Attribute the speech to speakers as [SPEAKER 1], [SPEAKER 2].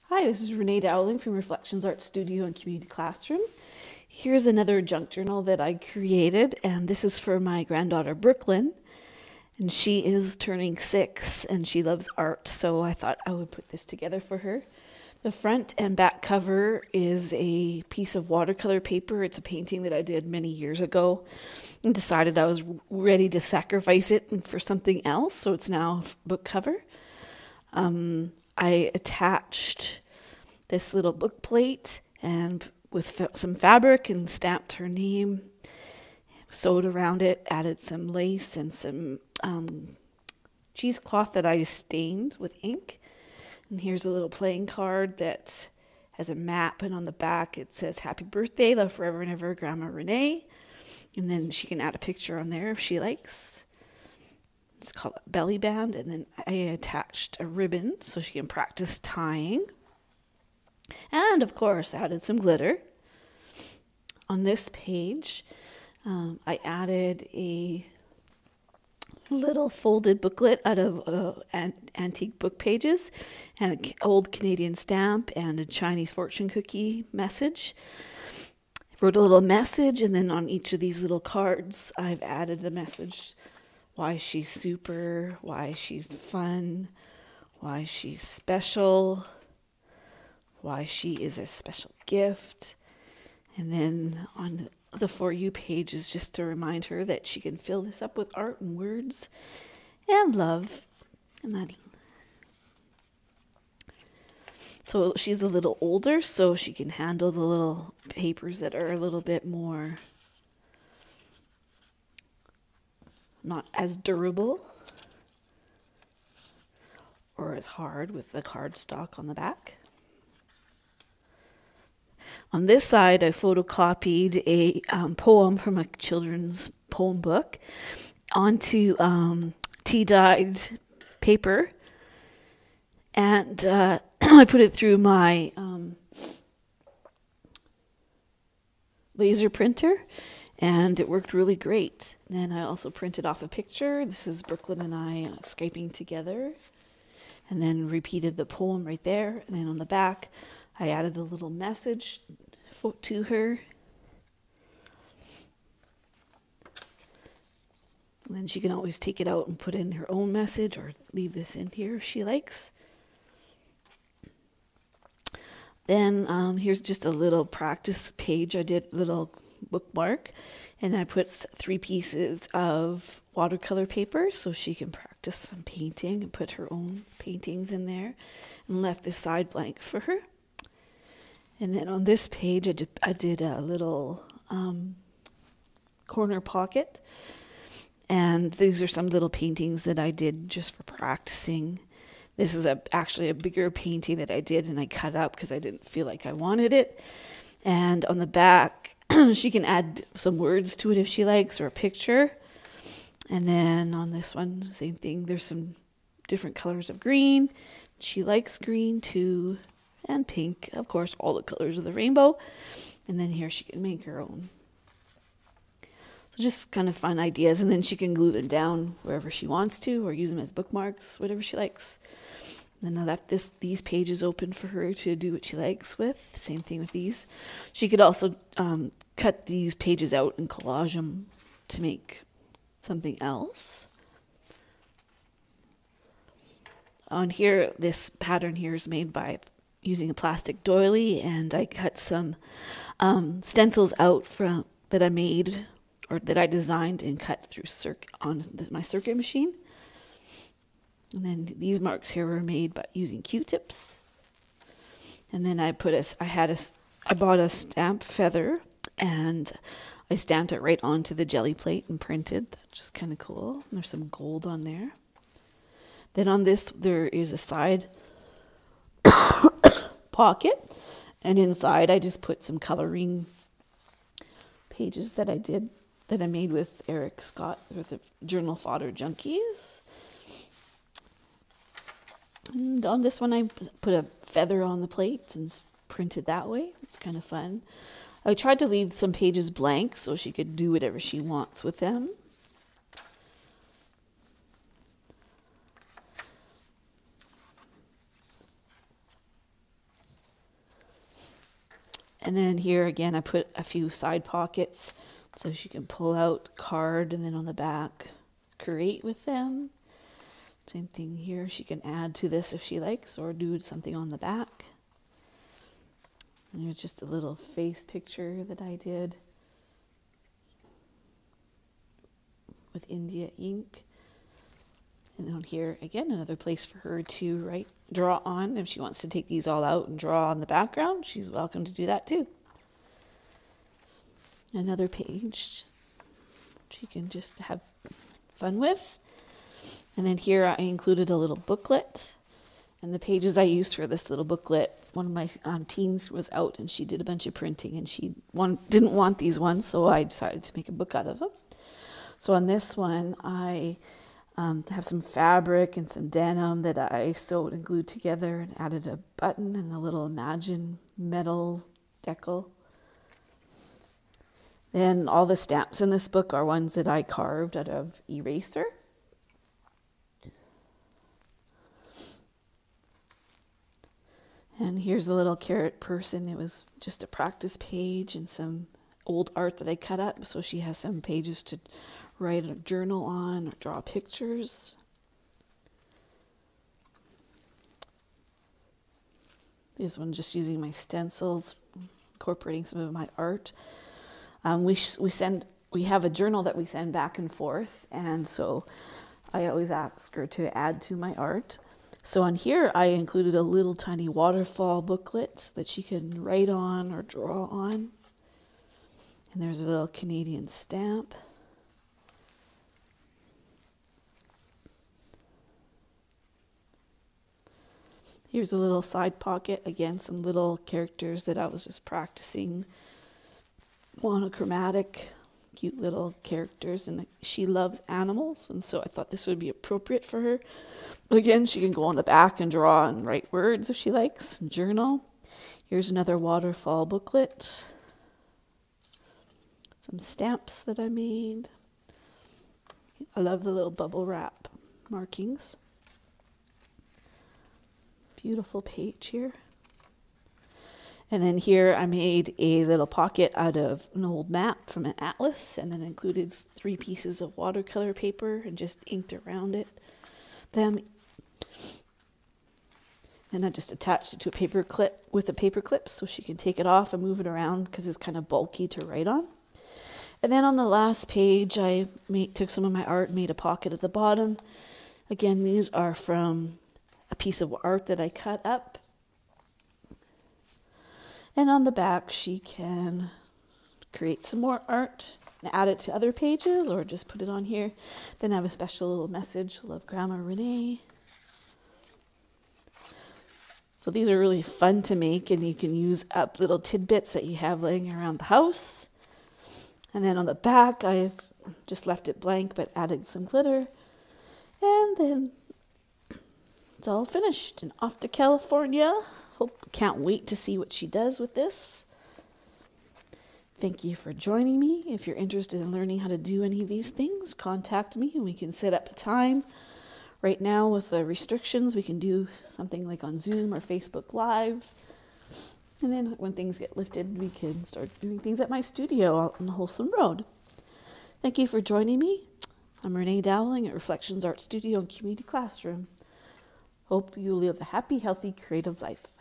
[SPEAKER 1] Hi, this is Renee Dowling from Reflections Art Studio and Community Classroom. Here's another junk journal that I created, and this is for my granddaughter Brooklyn. And she is turning 6 and she loves art, so I thought I would put this together for her. The front and back cover is a piece of watercolor paper. It's a painting that I did many years ago and decided I was ready to sacrifice it for something else, so it's now a book cover. I attached this little book plate and with some fabric and stamped her name, sewed around it, added some lace and some cheesecloth that I stained with ink. And here's a little playing card that has a map, and on the back it says happy birthday, love forever and ever, Grandma Renee. And then she can add a picture on there if she likes. It's called a belly band, and then I attached a ribbon so she can practice tying. And of course added some glitter. On this page, I added a little folded booklet out of antique book pages and an old Canadian stamp and a Chinese fortune cookie message. I wrote a little message, and then on each of these little cards I've added a message: why she's super, why she's fun, why she's special, why she is a special gift. And then on the For You page is just to remind her that she can fill this up with art and words and love. And that. So she's a little older, so she can handle the little papers that are a little bit more not as durable or as hard with the cardstock on the back. On this side, I photocopied a poem from a children's poem book onto tea-dyed paper, and I put it through my laser printer, and it worked really great. Then I also printed off a picture. This is Brooklyn and I scraping together, and then repeated the poem right there. And then on the back, I added a little message to her. And then she can always take it out and put in her own message or leave this in here if she likes. Then here's just a little practice page. I did a little bookmark, and I put 3 pieces of watercolor paper so she can practice some painting and put her own paintings in there, and left this side blank for her. And then on this page, I did a little corner pocket. And these are some little paintings that I did just for practicing. This is actually a bigger painting that I did, and I cut up because I didn't feel like I wanted it. And on the back, she can add some words to it if she likes, or a picture. And then on this one, same thing. There's some different colors of green. She likes green too. And pink, of course, all the colors of the rainbow. And then here she can make her own. So just kind of fun ideas, and then she can glue them down wherever she wants to, or use them as bookmarks, whatever she likes. And then I left these pages open for her to do what she likes with. Same thing with these. She could also cut these pages out and collage them to make something else. On here, this pattern here is made by using a plastic doily, and I cut some stencils out that I made, or that I designed and cut through on my circuit machine. And then these marks here were made by using Q-tips. And then I bought a stamp feather, and I stamped it right onto the jelly plate and printed. That's just kind of cool. There's some gold on there. Then on this, there is a side pocket, and inside I just put some coloring pages that I made with Eric Scott with the Journal Fodder Junkies. And on this one, I put a feather on the plate and printed that way. It's kind of fun. I tried to leave some pages blank so she could do whatever she wants with them. And then here again, I put a few side pockets so she can pull out card, and then on the back, create with them. Same thing here, she can add to this if she likes, or do something on the back. And here's just a little face picture that I did with India ink. And on here, again, another place for her to draw on. If she wants to take these all out and draw on the background, she's welcome to do that too. Another page she can just have fun with. And then here I included a little booklet. And the pages I used for this little booklet, one of my teens was out and she did a bunch of printing, and she didn't want these ones, so I decided to make a book out of them. So on this one, I have some fabric and some denim that I sewed and glued together and added a button and a little Imagine metal decal. Then all the stamps in this book are ones that I carved out of eraser. And here's a little carrot person. It was just a practice page and some old art that I cut up, so she has some pages to write a journal on or draw pictures. This one just using my stencils, incorporating some of my art. We have a journal that we send back and forth, and so I always ask her to add to my art. So on here, I included a little tiny waterfall booklet that she can write on or draw on. And there's a little Canadian stamp. Here's a little side pocket. Again, some little characters that I was just practicing. Monochromatic, cute little characters. And she loves animals, and so I thought this would be appropriate for her. Again, she can go on the back and draw and write words if she likes, and journal. Here's another waterfall booklet. Some stamps that I made. I love the little bubble wrap markings. Beautiful page here. And then here I made a little pocket out of an old map from an atlas, and then included 3 pieces of watercolor paper and just inked around them. And I just attached it to a paper clip with a paper clip so she can take it off and move it around because it's kind of bulky to write on. And then on the last page, I took some of my art and made a pocket at the bottom. Again, these are from a piece of art that I cut up. And on the back, she can create some more art and add it to other pages or just put it on here. Then I have a special little message, love Grandma Renee. So these are really fun to make, and you can use up little tidbits that you have laying around the house. And then on the back, I've just left it blank but added some glitter. And then it's all finished and off to California. Can't wait to see what she does with this. Thank you for joining me. If you're interested in learning how to do any of these things, contact me and we can set up a time. Right now with the restrictions, we can do something like on Zoom or Facebook Live. And then when things get lifted, we can start doing things at my studio out on the Wholesome Road. Thank you for joining me. I'm Renee Dowling at Reflections Art Studio and Community Classroom. Hope you live a happy, healthy, creative life.